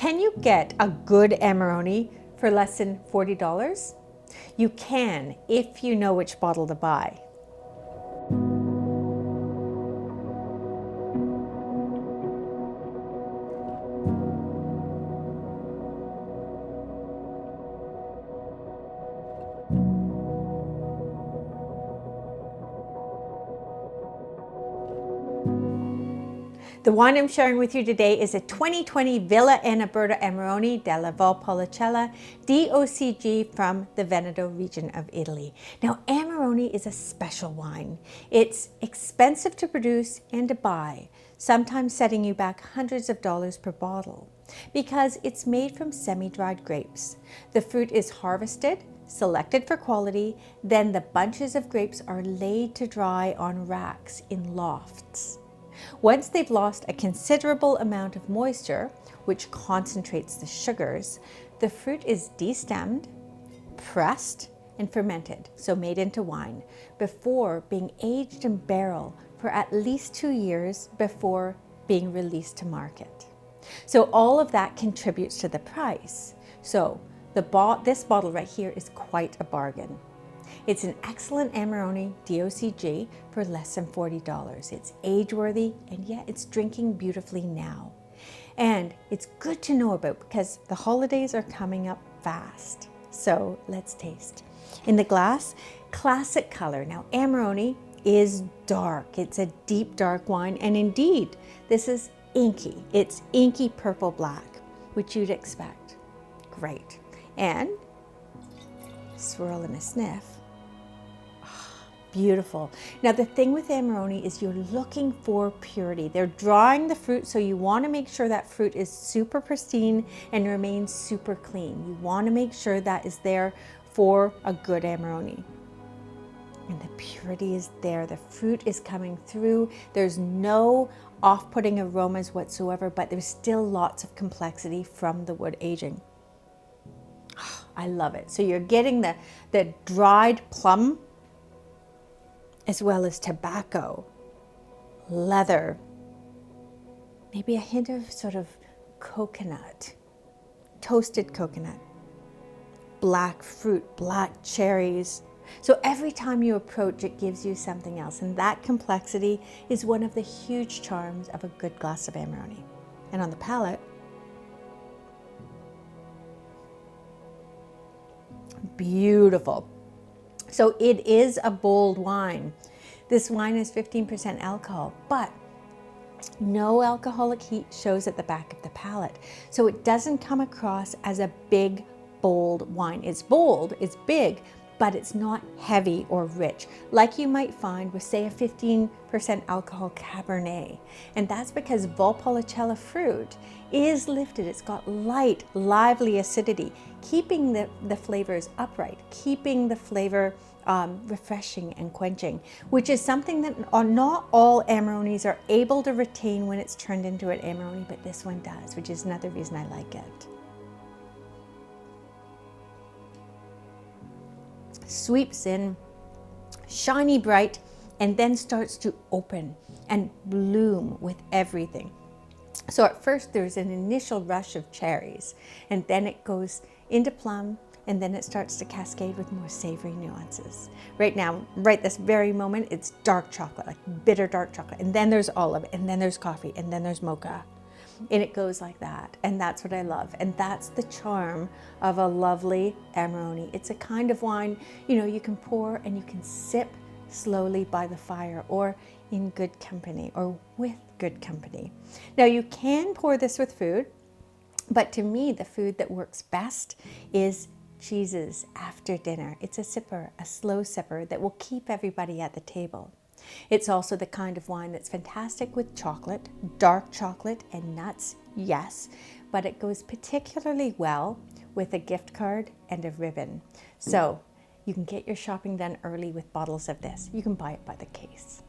Can you get a good Amarone for less than $40? You can if you know which bottle to buy. The wine I'm sharing with you today is a 2020 Villa Annaberta Amarone della Valpolicella DOCG from the Veneto region of Italy. Now, Amarone is a special wine. It's expensive to produce and to buy, sometimes setting you back hundreds of dollars per bottle, because it's made from semi-dried grapes. The fruit is harvested, selected for quality, then the bunches of grapes are laid to dry on racks in lofts. Once they've lost a considerable amount of moisture, which concentrates the sugars, the fruit is destemmed, pressed, and fermented, so made into wine, before being aged in barrel for at least 2 years before being released to market. So all of that contributes to the price. So this bottle right here is quite a bargain. It's an excellent Amarone DOCG for less than $40. It's age-worthy, and yet it's drinking beautifully now. And it's good to know about because the holidays are coming up fast. So let's taste. In the glass, classic color. Now, Amarone is dark. It's a deep dark wine, and indeed, this is inky. It's inky purple black, which you'd expect. Great. And swirl and a sniff. Beautiful. Now the thing with Amarone is you're looking for purity. They're drying the fruit, so you want to make sure that fruit is super pristine and remains super clean. You want to make sure that is there for a good Amarone. And the purity is there. The fruit is coming through. There's no off-putting aromas whatsoever, but there's still lots of complexity from the wood aging. I love it. So you're getting the dried plum, as well as tobacco, leather, maybe a hint of sort of coconut, toasted coconut, black fruit, black cherries. So every time you approach, it gives you something else. And that complexity is one of the huge charms of a good glass of Amarone. And on the palate, beautiful. So it is a bold wine. This wine is 15% alcohol, but no alcoholic heat shows at the back of the palate. So it doesn't come across as a big, bold wine. It's bold, it's big, but it's not heavy or rich, like you might find with, say, a 15% alcohol Cabernet. And that's because Valpolicella fruit is lifted. It's got light, lively acidity, keeping the flavors upright, keeping the flavor refreshing and quenching, which is something that not all Amarones are able to retain when it's turned into an Amarone, but this one does, which is another reason I like it. Sweeps in, shiny bright, and then starts to open and bloom with everything. So at first there's an initial rush of cherries, and then it goes into plum, and then it starts to cascade with more savory nuances. Right now, right this very moment, it's dark chocolate, like bitter dark chocolate, and then there's olive, and then there's coffee, and then there's mocha. And it goes like that, and that's what I love, and that's the charm of a lovely Amarone. It's a kind of wine, you can pour and you can sip slowly by the fire, or in good company, or with good company. Now you can pour this with food, but to me the food that works best is cheeses after dinner. It's a sipper, a slow sipper that will keep everybody at the table. It's also the kind of wine that's fantastic with chocolate, dark chocolate and nuts, yes, but it goes particularly well with a gift card and a ribbon. So you can get your shopping done early with bottles of this. You can buy it by the case.